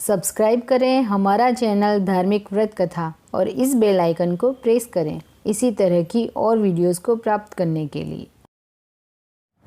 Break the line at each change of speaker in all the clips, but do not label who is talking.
Subscribe करें हमारा channel धार्मिक व्रत कथा और इस बेल आइकन को प्रेस करें इसी तरह की और वीडियोस को प्राप्त करने के लिए।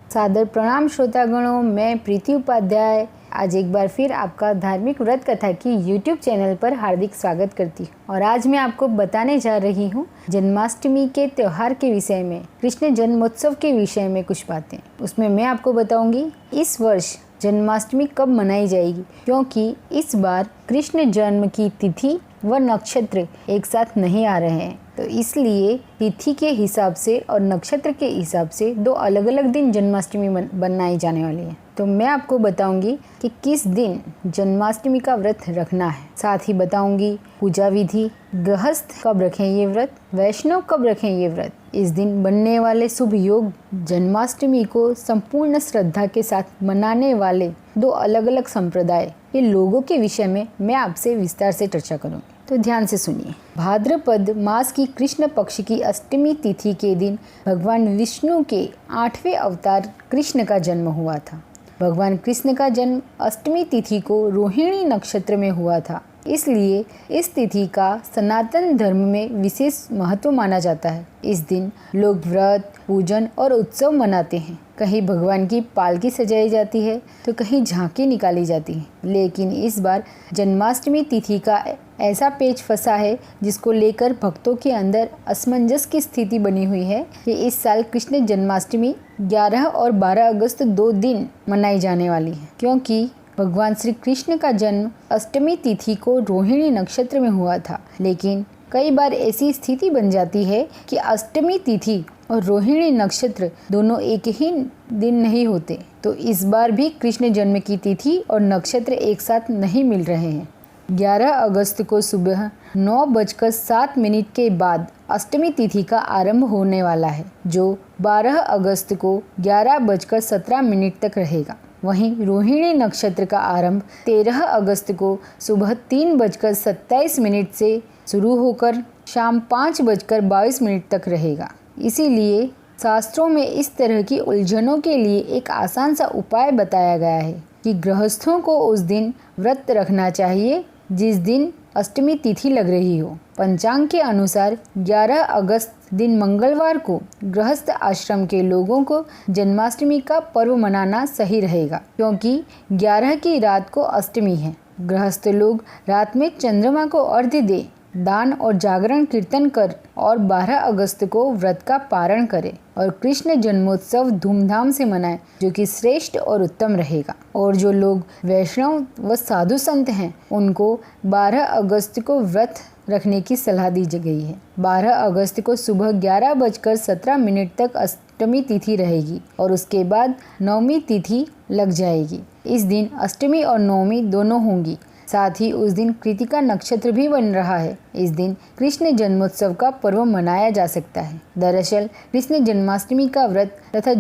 सादर प्रणाम श्रोतागणों, मैं प्रीति उपाध्याय आज एक बार फिर आपका धार्मिक व्रत कथा की यूट्यूब चैनल पर हार्दिक स्वागत करती हूँ। और आज मैं आपको बताने जा रही हूँ जन्माष्टमी के त्यौहार के विषय में, कृष्ण जन्मोत्सव के विषय में कुछ बातें। उसमें मैं आपको बताऊंगी इस वर्ष जन्माष्टमी कब मनाई जाएगी, क्योंकि इस बार कृष्ण जन्म की तिथि व नक्षत्र एक साथ नहीं आ रहे हैं, तो इसलिए तिथि के हिसाब से और नक्षत्र के हिसाब से दो अलग अलग दिन जन्माष्टमी बनाई जाने वाली है। तो मैं आपको बताऊंगी कि किस दिन जन्माष्टमी का व्रत रखना है। साथ ही बताऊंगी पूजा विधि, गृहस्थ कब रखें ये व्रत, वैष्णव कब रखें ये व्रत, इस दिन बनने वाले शुभ योग, जन्माष्टमी को संपूर्ण श्रद्धा के साथ मनाने वाले दो अलग अलग संप्रदाय के लोगों के विषय में मैं आपसे विस्तार से चर्चा करूंगी। तो ध्यान से सुनिए। भाद्रपद मास की कृष्ण पक्ष की अष्टमी तिथि के दिन भगवान विष्णु के 8वें अवतार कृष्ण का जन्म हुआ था। भगवान कृष्ण का जन्म अष्टमी तिथि को रोहिणी नक्षत्र में हुआ था, इसलिए इस तिथि का सनातन धर्म में विशेष महत्व माना जाता है। इस दिन लोग व्रत, पूजन और उत्सव मनाते हैं। कहीं भगवान की पालकी सजाई जाती है तो कहीं झांकी निकाली जाती है। लेकिन इस बार जन्माष्टमी तिथि का ऐसा पेच फंसा है जिसको लेकर भक्तों के अंदर असमंजस की स्थिति बनी हुई है कि इस साल कृष्ण जन्माष्टमी 11 और 12 अगस्त 2 दिन मनाई जाने वाली है, क्योंकि भगवान श्री कृष्ण का जन्म अष्टमी तिथि को रोहिणी नक्षत्र में हुआ था। लेकिन कई बार ऐसी स्थिति बन जाती है कि अष्टमी तिथि और रोहिणी नक्षत्र दोनों एक ही दिन नहीं होते, तो इस बार भी कृष्ण जन्म की तिथि और नक्षत्र एक साथ नहीं मिल रहे हैं। 11 अगस्त को सुबह 9:07 के बाद अष्टमी तिथि का आरंभ होने वाला है, जो 12 अगस्त को 11:17 तक रहेगा। वहीं रोहिणी नक्षत्र का आरंभ 13 अगस्त को सुबह 3:27 से शुरू होकर शाम 5:22 तक रहेगा। इसीलिए शास्त्रों में इस तरह की उलझनों के लिए एक आसान सा उपाय बताया गया है कि गृहस्थों को उस दिन व्रत रखना चाहिए जिस दिन अष्टमी तिथि लग रही हो। पंचांग के अनुसार 11 अगस्त दिन मंगलवार को गृहस्थ आश्रम के लोगों को जन्माष्टमी का पर्व मनाना सही रहेगा, क्योंकि 11 की रात को अष्टमी है। गृहस्थ लोग रात में चंद्रमा को अर्घ्य दे, दान और जागरण कीर्तन कर और 12 अगस्त को व्रत का पारण करें और कृष्ण जन्मोत्सव धूमधाम से मनाएं, जो कि श्रेष्ठ और उत्तम रहेगा। और जो लोग वैष्णव व साधु संत हैं, उनको 12 अगस्त को व्रत रखने की सलाह दी गई है। 12 अगस्त को सुबह 11:17 तक अष्टमी तिथि रहेगी और उसके बाद नवमी तिथि लग जाएगी। इस दिन अष्टमी और नवमी दोनों होंगी। साथ ही उस दिन कृतिका नक्षत्र भी बन रहा है। इस दिन कृष्ण जन्मोत्सव का पर्व मनाया जा सकता है। दरअसल कृष्ण जन्माष्टमी का व्रत तथा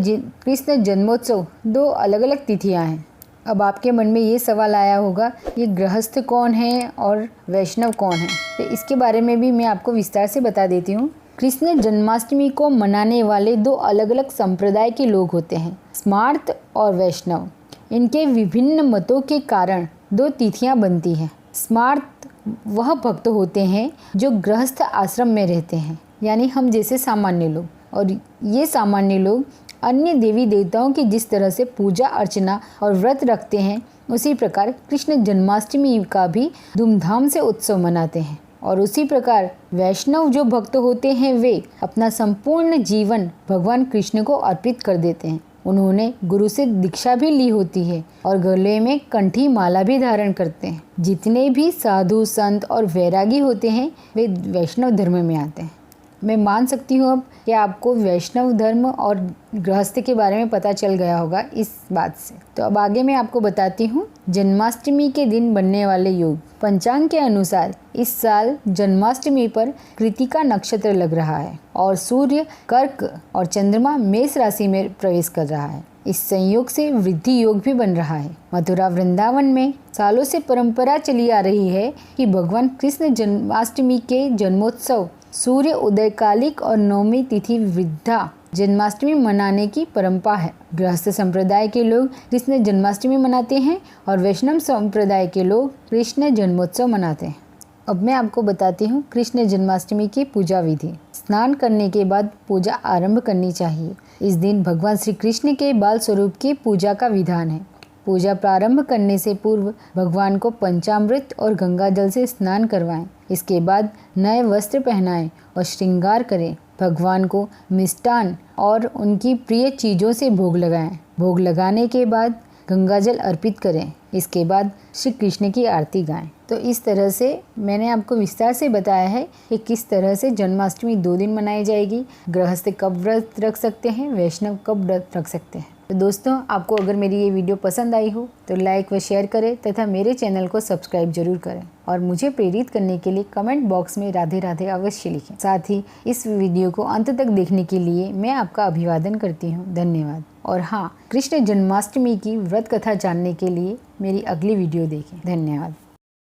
कृष्ण जन्मोत्सव दो अलग अलग तिथियां हैं। अब आपके मन में ये सवाल आया होगा, ये गृहस्थ कौन है और वैष्णव कौन है? तो इसके बारे में भी मैं आपको विस्तार से बता देती हूँ। कृष्ण जन्माष्टमी को मनाने वाले दो अलग अलग संप्रदाय के लोग होते हैं, स्मार्त और वैष्णव। इनके विभिन्न मतों के कारण दो तिथियां बनती हैं। स्मार्त वह भक्त होते हैं जो गृहस्थ आश्रम में रहते हैं, यानी हम जैसे सामान्य लोग, और ये सामान्य लोग अन्य देवी देवताओं की जिस तरह से पूजा अर्चना और व्रत रखते हैं, उसी प्रकार कृष्ण जन्माष्टमी का भी धूमधाम से उत्सव मनाते हैं। और उसी प्रकार वैष्णव जो भक्त होते हैं, वे अपना संपूर्ण जीवन भगवान कृष्ण को अर्पित कर देते हैं। उन्होंने गुरु से दीक्षा भी ली होती है और गले में कंठी माला भी धारण करते हैं। जितने भी साधु संत और वैरागी होते हैं, वे वैष्णव धर्म में आते हैं। मैं मान सकती हूँ अब कि आपको वैष्णव धर्म और गृहस्थ के बारे में पता चल गया होगा इस बात से। तो अब आगे मैं आपको बताती हूँ जन्माष्टमी के दिन बनने वाले योग। पंचांग के अनुसार इस साल जन्माष्टमी पर कृतिका नक्षत्र लग रहा है और सूर्य कर्क और चंद्रमा मेष राशि में प्रवेश कर रहा है। इस संयोग से वृद्धि योग भी बन रहा है। मथुरा वृंदावन में सालों से परंपरा चली आ रही है कि भगवान कृष्ण जन्माष्टमी के जन्मोत्सव सूर्य उदयकालिक और नवमी तिथि वृद्धा जन्माष्टमी मनाने की परंपरा है। गृहस्थ संप्रदाय के लोग कृष्ण जन्माष्टमी मनाते हैं और वैष्णव संप्रदाय के लोग कृष्ण जन्मोत्सव मनाते हैं। अब मैं आपको बताती हूँ कृष्ण जन्माष्टमी की पूजा विधि। स्नान करने के बाद पूजा आरंभ करनी चाहिए। इस दिन भगवान श्री कृष्ण के बाल स्वरूप की पूजा का विधान है। पूजा प्रारंभ करने से पूर्व भगवान को पंचामृत और गंगा जल से स्नान करवाएं। इसके बाद नए वस्त्र पहनाएं और श्रृंगार करें। भगवान को मिष्टान और उनकी प्रिय चीज़ों से भोग लगाएं। भोग लगाने के बाद गंगाजल अर्पित करें। इसके बाद श्री कृष्ण की आरती गाएं। तो इस तरह से मैंने आपको विस्तार से बताया है कि किस तरह से जन्माष्टमी 2 दिन मनाई जाएगी। गृहस्थ कब व्रत रख सकते हैं, वैष्णव कब व्रत रख सकते हैं। तो दोस्तों, आपको अगर मेरी ये वीडियो पसंद आई हो तो लाइक व शेयर करें तथा मेरे चैनल को सब्सक्राइब जरूर करें और मुझे प्रेरित करने के लिए कमेंट बॉक्स में राधे राधे अवश्य लिखें। साथ ही इस वीडियो को अंत तक देखने के लिए मैं आपका अभिवादन करती हूँ। धन्यवाद। और हाँ, कृष्ण जन्माष्टमी की व्रत कथा जानने के लिए मेरी अगली वीडियो देखें। धन्यवाद।